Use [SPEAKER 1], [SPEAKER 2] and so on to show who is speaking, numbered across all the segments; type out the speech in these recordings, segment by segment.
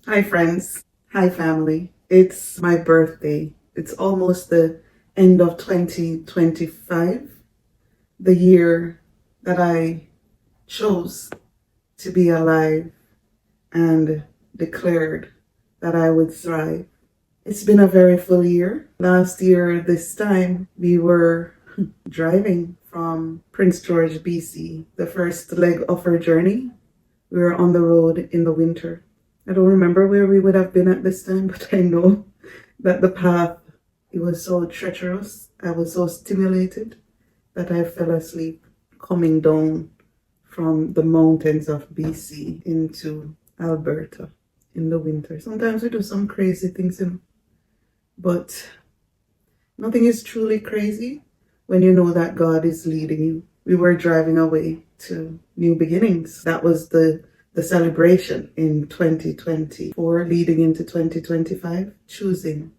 [SPEAKER 1] Hi, friends. Hi, family. It's my birthday. It's almost the end of 2025, the year that I chose to be alive and declared that I would thrive. It's been a very full year. Last year, this time, we were driving from Prince George, BC, the first leg of our journey. We were on the road in the winter. I don't remember where we would have been at this time, but I know that the path, it was so treacherous. I was so stimulated that I fell asleep coming down from the mountains of BC into Alberta in the winter. Sometimes we do some crazy things, but nothing is truly crazy when you know that God is leading you. We were driving away to new beginnings. That was the celebration in 2024, leading into 2025, choosing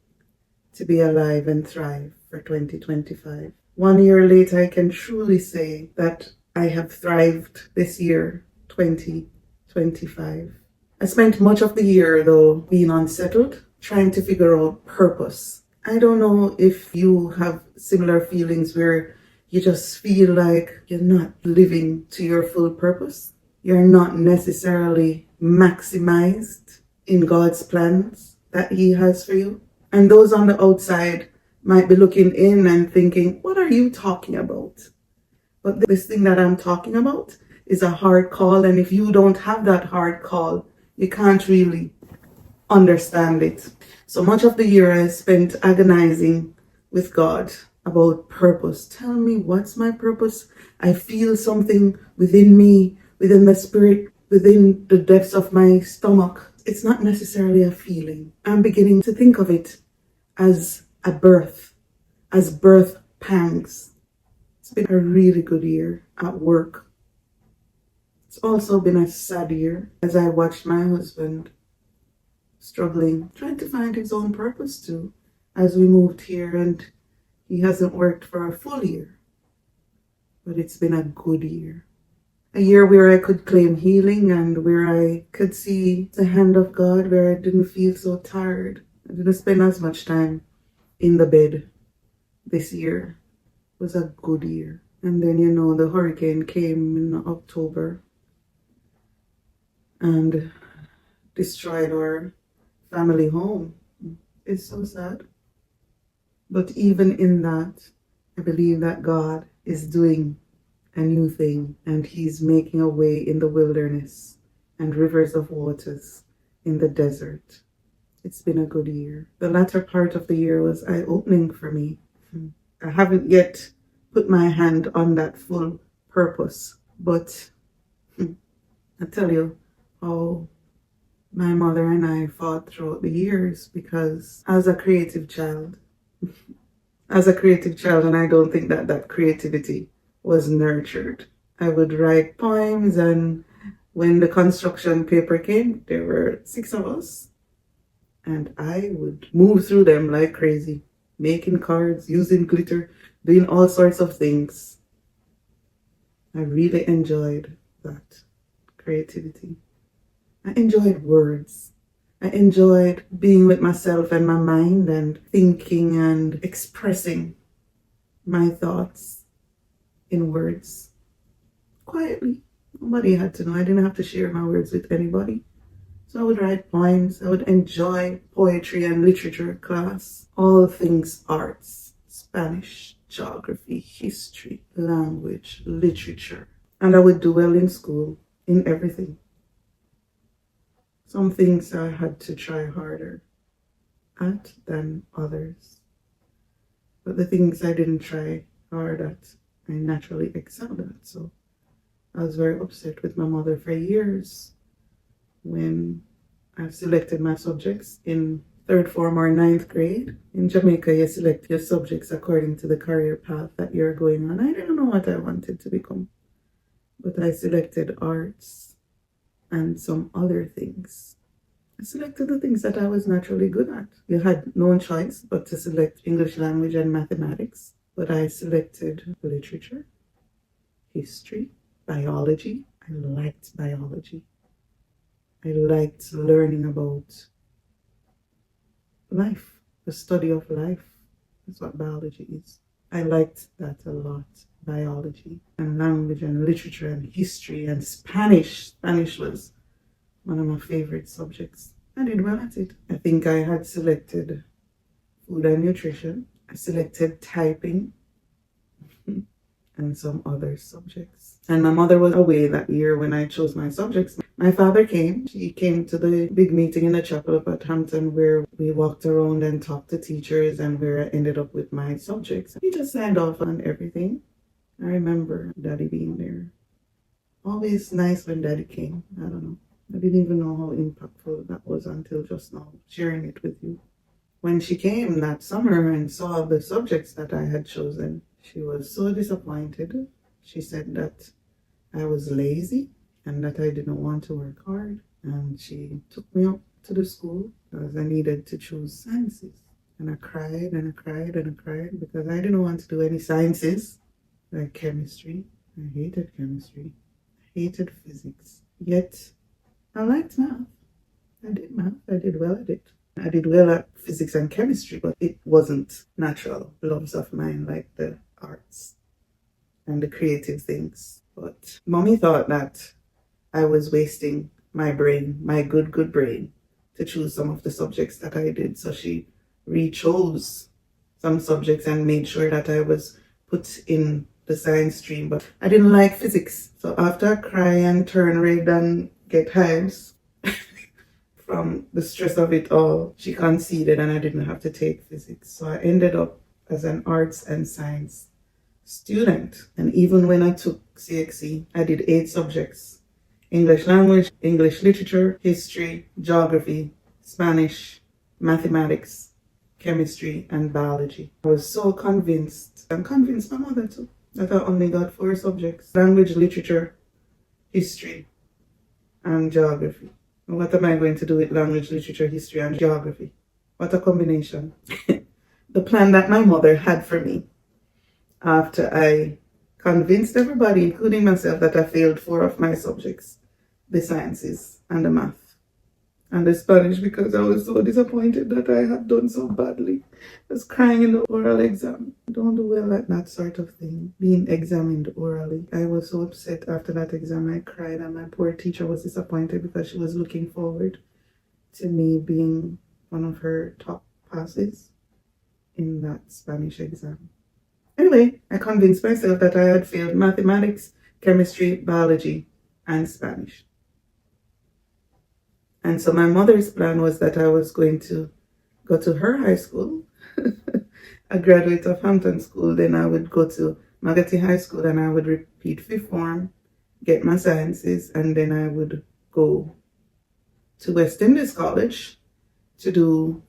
[SPEAKER 1] to be alive and thrive for 2025. 1 year later, I can truly say that I have thrived this year, 2025. I spent much of the year, though, being unsettled, trying to figure out purpose. I don't know if you have similar feelings where you just feel like you're not living to your full purpose. You're not necessarily maximized in God's plans that He has for you. And those on the outside might be looking in and thinking, what are you talking about? But this thing that I'm talking about is a hard call. And if you don't have that hard call, you can't really understand it. So much of the year I spent agonizing with God about purpose. Tell me, what's my purpose? I feel something within me, within the spirit, within the depths of my stomach. It's not necessarily a feeling. I'm beginning to think of it as a birth, as birth pangs. It's been a really good year at work. It's also been a sad year as I watched my husband struggling, trying to find his own purpose too, as we moved here, and he hasn't worked for a full year. But it's been a good year. A year where I could claim healing and where I could see the hand of God, where I didn't feel so tired. I didn't spend as much time in the bed. This year was a good year. And then, the hurricane came in October and destroyed our family home. It's so sad. But even in that, I believe that God is doing a new thing, and He's making a way in the wilderness and rivers of waters in the desert. It's been a good year. The latter part of the year was eye-opening for me. I haven't yet put my hand on that full purpose, but I tell you how my mother and I fought throughout the years, because as a creative child, and I don't think that creativity was nurtured. I would write poems, and when the construction paper came, there were 6 of us, and I would move through them like crazy, making cards, using glitter, doing all sorts of things. I really enjoyed that creativity. I enjoyed words. I enjoyed being with myself and my mind and thinking and expressing my thoughts in words quietly. Nobody had to know. I didn't have to share my words with anybody. So I would write poems. I would enjoy poetry and literature class. All things arts, Spanish, geography, history, language, literature. And I would do well in school, in everything. Some things I had to try harder at than others. But the things I didn't try hard at, I naturally excelled at. So I was very upset with my mother for years when I selected my subjects in 3rd form or 9th grade. In Jamaica, you select your subjects according to the career path that you're going on. I didn't know what I wanted to become, but I selected arts and some other things. I selected the things that I was naturally good at. You had no choice but to select English language and mathematics, but I selected literature, history, biology. I liked biology. I liked learning about life, the study of life. That's what biology is. I liked that a lot. Biology and language and literature and history and Spanish. Spanish was one of my favorite subjects. I did well at it. I think I had selected food and nutrition. I selected typing and some other subjects. And my mother was away that year when I chose my subjects. My father came. He came to the big meeting in the chapel up at Hampton where we walked around and talked to teachers and where I ended up with my subjects. He just signed off on everything. I remember Daddy being there. Always nice when Daddy came. I don't know. I didn't even know how impactful that was until just now, sharing it with you. When she came that summer and saw the subjects that I had chosen, she was so disappointed. She said that I was lazy and that I didn't want to work hard. And she took me up to the school because I needed to choose sciences. And I cried and I cried and I cried because I didn't want to do any sciences like chemistry. I hated chemistry. I hated physics. Yet I liked math. I did math. I did well at it. I did well at physics and chemistry, but it wasn't natural loves of mine like the arts and the creative things. But mommy thought that I was wasting my brain, my good brain, to choose some of the subjects that I did. So she re-chose some subjects and made sure that I was put in the science stream. But I didn't like physics. So after I cry and turn red and get hives from the stress of it all, she conceded and I didn't have to take physics. So I ended up as an arts and science student. And even when I took CXC, I did 8 subjects: English language, English literature, history, geography, Spanish, mathematics, chemistry, and biology. I was so convinced, and convinced my mother too, that I only got 4 subjects: language, literature, history, and geography. What am I going to do with language, literature, history, and geography? What a combination. The plan that my mother had for me after I convinced everybody, including myself, that I failed 4 of my subjects, the sciences and the math and the Spanish, because I was so disappointed that I had done so badly. I was crying in the oral exam. I don't do well at that sort of thing, being examined orally. I was so upset after that exam. I cried and my poor teacher was disappointed because she was looking forward to me being one of her top passes in that Spanish exam. Anyway, I convinced myself that I had failed mathematics, chemistry, biology, and Spanish. And so my mother's plan was that I was going to go to her high school, a graduate of Hampton School. Then I would go to Magatti High School and I would repeat 5th form, get my sciences, and then I would go to West Indies College to do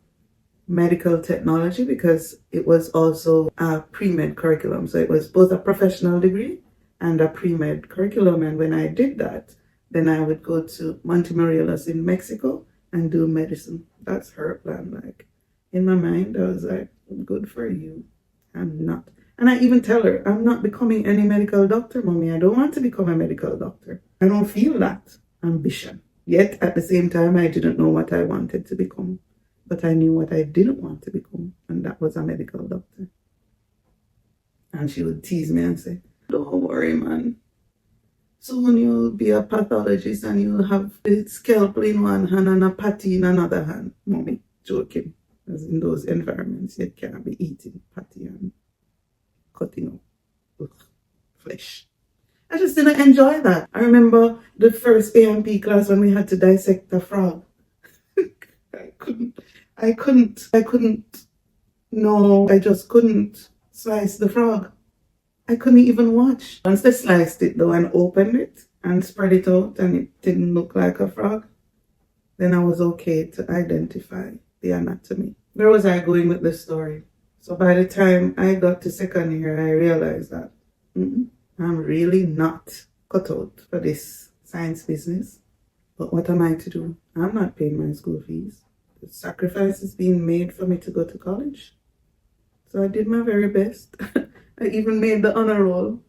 [SPEAKER 1] medical technology, because it was also a pre-med curriculum. So it was both a professional degree and a pre-med curriculum. And when I did that, then I would go to Montemorelos in Mexico and do medicine. That's her plan. Like, in my mind, I was like, good for you. I'm not. And I even tell her, I'm not becoming any medical doctor, mommy. I don't want to become a medical doctor. I don't feel that ambition. Yet, at the same time, I didn't know what I wanted to become. But I knew what I didn't want to become, and that was a medical doctor. And she would tease me and say, don't worry, man. Soon you'll be a pathologist and you'll have the scalpel in one hand and a patty in another hand. Mommy, joking. As in those environments, you can't be eating patty and cutting up flesh. I just didn't enjoy that. I remember the first A&P class when we had to dissect a frog. I just couldn't slice the frog. I couldn't even watch. Once they sliced it though and opened it and spread it out and it didn't look like a frog, then I was okay to identify the anatomy. Where was I going with this story? So by the time I got to second year, I realized that I'm really not cut out for this science business. But what am I to do? I'm not paying my school fees. The sacrifice is being made for me to go to college. So I did my very best. I even made the honor roll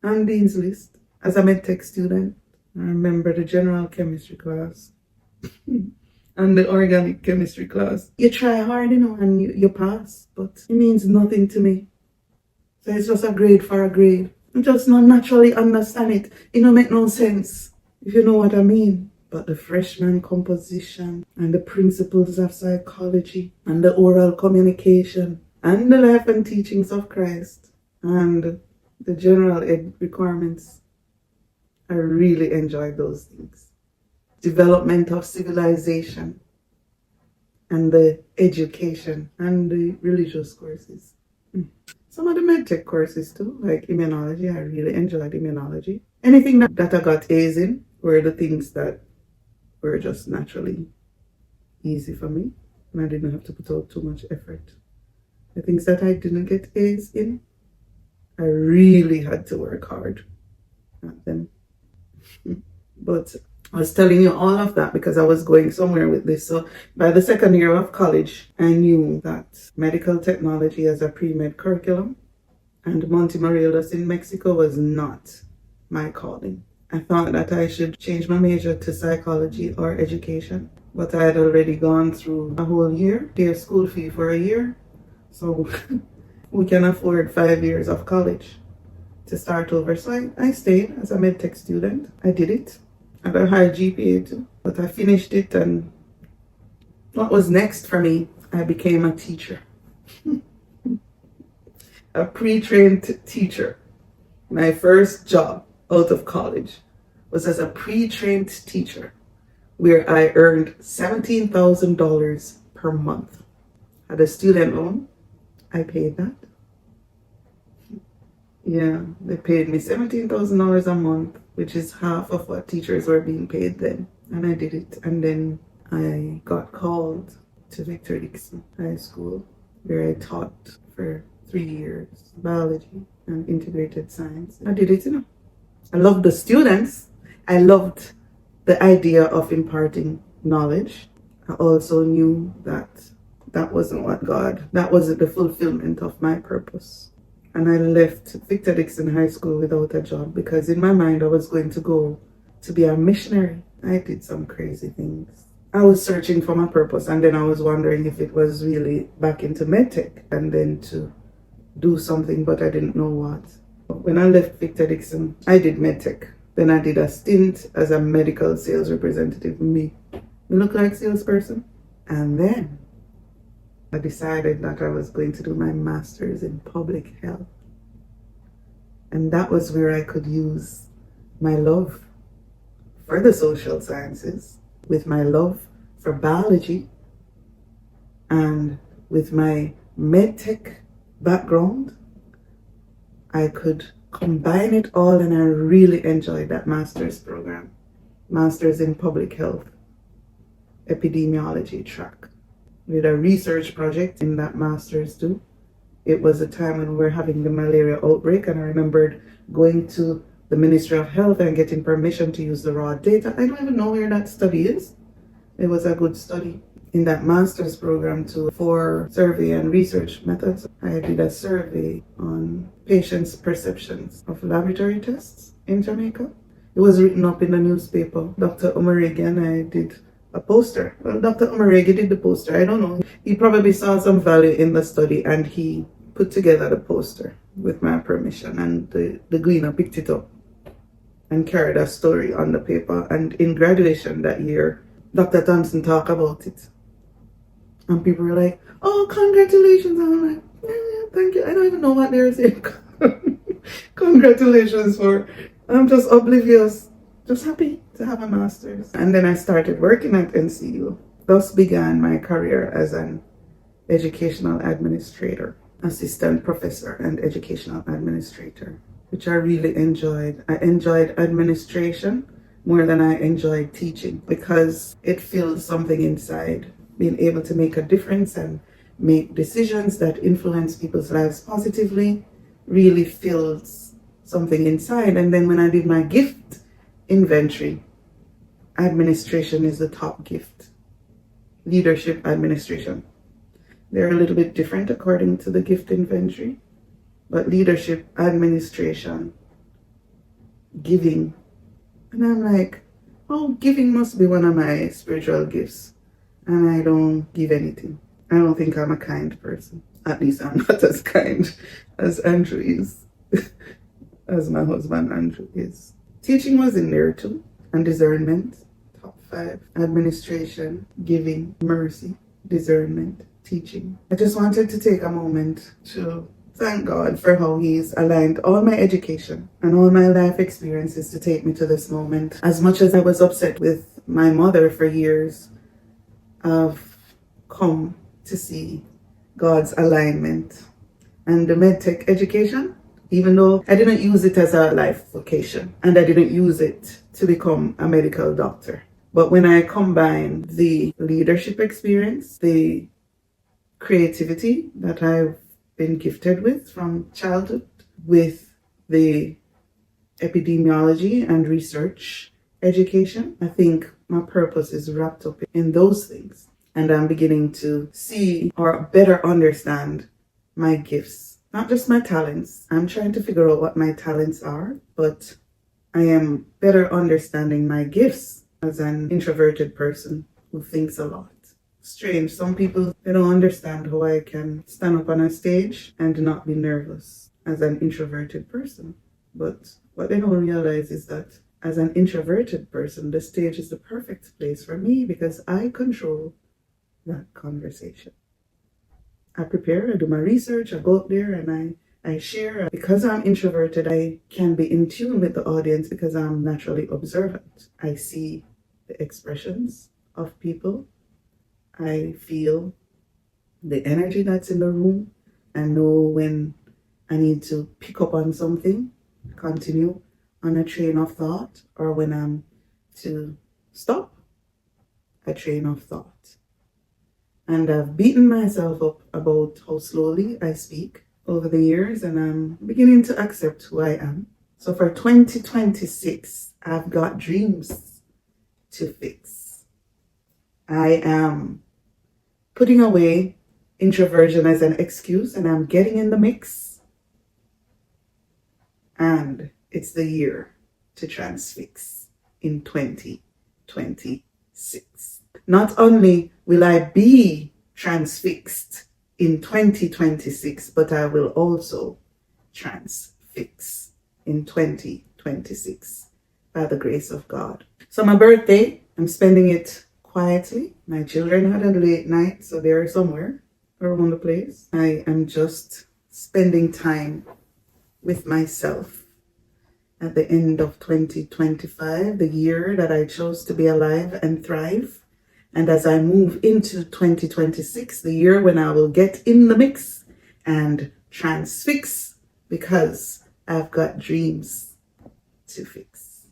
[SPEAKER 1] and Dean's List as a medtech student. I remember the general chemistry class. and the organic chemistry class. You try hard, and you pass, but it means nothing to me. So it's just a grade for a grade. I just not naturally understand it. It don't make no sense, if you know what I mean. But the freshman composition and the principles of psychology and the oral communication and the life and teachings of Christ and the general ed requirements, I really enjoyed those things. Development of civilization and the education and the religious courses. Some of the medtech courses too, like immunology. I really enjoyed immunology. Anything that I got A's in were the things that were just naturally easy for me, and I didn't have to put out too much effort. The things that I didn't get A's in, I really had to work hard at them. But I was telling you all of that because I was going somewhere with this. So by the second year of college, I knew that medical technology as a pre-med curriculum and Montemorelos in Mexico was not my calling. I thought that I should change my major to psychology or education, but I had already gone through a whole year, pay a school fee for a year. So we can afford 5 years of college to start over. So I stayed as a medtech student. I did it. I had a high GPA too, but I finished it, and what was next for me, I became a teacher. A pre-trained teacher. My first job out of college was as a pre-trained teacher, where I earned $17,000 per month. Had a student loan, I paid that. Yeah, they paid me $17,000 a month, which is half of what teachers were being paid then. And I did it. And then I got called to Victor Dixon High School, where I taught for 3 years, biology and integrated science. I did it, I loved the students. I loved the idea of imparting knowledge. I also knew that that wasn't that wasn't the fulfillment of my purpose. And I left Victor Dixon High School without a job because in my mind I was going to go to be a missionary. I did some crazy things. I was searching for my purpose, and then I was wondering if it was really back into medtech and then to do something, but I didn't know what. When I left Victor Dixon, I did medtech. Then I did a stint as a medical sales representative. Me look like salesperson. And then I decided that I was going to do my master's in public health. And that was where I could use my love for the social sciences, with my love for biology, and with my medtech background. I could combine it all, and I really enjoyed that master's program. Master's in public health, epidemiology track. We did a research project in that master's too. It was a time when we were having the malaria outbreak, and I remembered going to the Ministry of Health and getting permission to use the raw data. I don't even know where that study is. It was a good study. In that master's program too, for survey and research methods, I did a survey on patients' perceptions of laboratory tests in Jamaica. It was written up in the newspaper. Dr. Omaregi and I did a poster. Well, Dr. Omaregi did the poster. I don't know. He probably saw some value in the study, and he put together the poster with my permission, and the Gleaner picked it up and carried a story on the paper. And in graduation that year, Dr. Thompson talked about it. And people were like, "Oh, congratulations." And I'm like, yeah, thank you. I don't even know what they're saying. Congratulations for. I'm just oblivious. Just happy to have a master's. And then I started working at NCU. Thus began my career as an educational administrator, assistant professor and educational administrator, which I really enjoyed. I enjoyed administration more than I enjoyed teaching because it feels something inside. Being able to make a difference and make decisions that influence people's lives positively really fills something inside. And then when I did my gift inventory, administration is the top gift. Leadership, administration. They're a little bit different according to the gift inventory, but leadership, administration, giving. And I'm like, oh, giving must be one of my spiritual gifts. And I don't give anything. I don't think I'm a kind person. At least I'm not as kind as Andrew is, as my husband Andrew is. Teaching was in there too, and discernment, top 5. Administration, giving, mercy, discernment, teaching. I just wanted to take a moment to thank God for how He's aligned all my education and all my life experiences to take me to this moment. As much as I was upset with my mother for years, I've come to see God's alignment. And the medtech education, even though I didn't use it as a life vocation and I didn't use it to become a medical doctor. But when I combine the leadership experience, the creativity that I've been gifted with from childhood, with the epidemiology and research education, I think my purpose is wrapped up in those things. And I'm beginning to see or better understand my gifts, not just my talents. I'm trying to figure out what my talents are, but I am better understanding my gifts as an introverted person who thinks a lot. Strange. Some people, they don't understand how I can stand up on a stage and not be nervous as an introverted person. But what they don't realize is that as an introverted person, the stage is the perfect place for me because I control that conversation. I prepare, I do my research, I go up there and I share. Because I'm introverted, I can be in tune with the audience because I'm naturally observant. I see the expressions of people. I feel the energy that's in the room and know when I need to pick up on something, continue on a train of thought, or when I'm to stop a train of thought. And I've beaten myself up about how slowly I speak over the years, and I'm beginning to accept who I am. So for 2026, I've got dreams to fix. I am putting away introversion as an excuse, and I'm getting in the mix. And it's the year to transfix in 2026. Not only will I be transfixed in 2026, but I will also transfix in 2026 by the grace of God. So my birthday, I'm spending it quietly. My children had a late night, so they're somewhere around the place. I am just spending time with myself at the end of 2025, the year that I chose to be alive and thrive. And as I move into 2026, the year when I will get in the mix and transfix because I've got dreams to fix.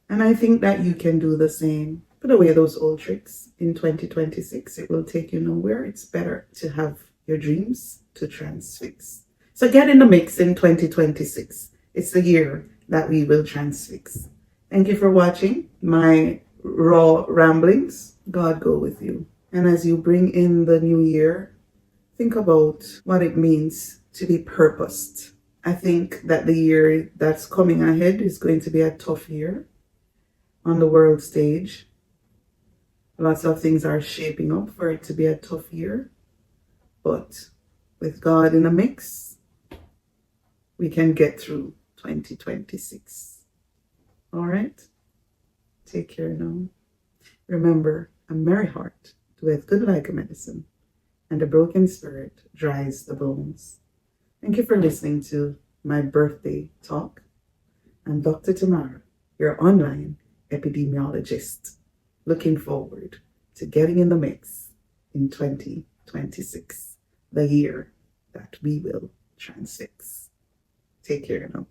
[SPEAKER 1] And I think that you can do the same. Put away those old tricks. In 2026, it will take you nowhere. It's better to have your dreams to transfix. So get in the mix in 2026. It's the year that we will transfix. Thank you for watching my raw ramblings. God go with you. And as you bring in the new year, think about what it means to be purposed. I think that the year that's coming ahead is going to be a tough year on the world stage. Lots of things are shaping up for it to be a tough year. But with God in the mix, we can get through 2026. All right? Take care now. Remember, a merry heart doeth good like a medicine, and a broken spirit dries the bones. Thank you for listening to my birthday talk. I'm Dr. Tamara, your online epidemiologist, looking forward to getting in the mix in 2026, the year that we will transfix. Take care now.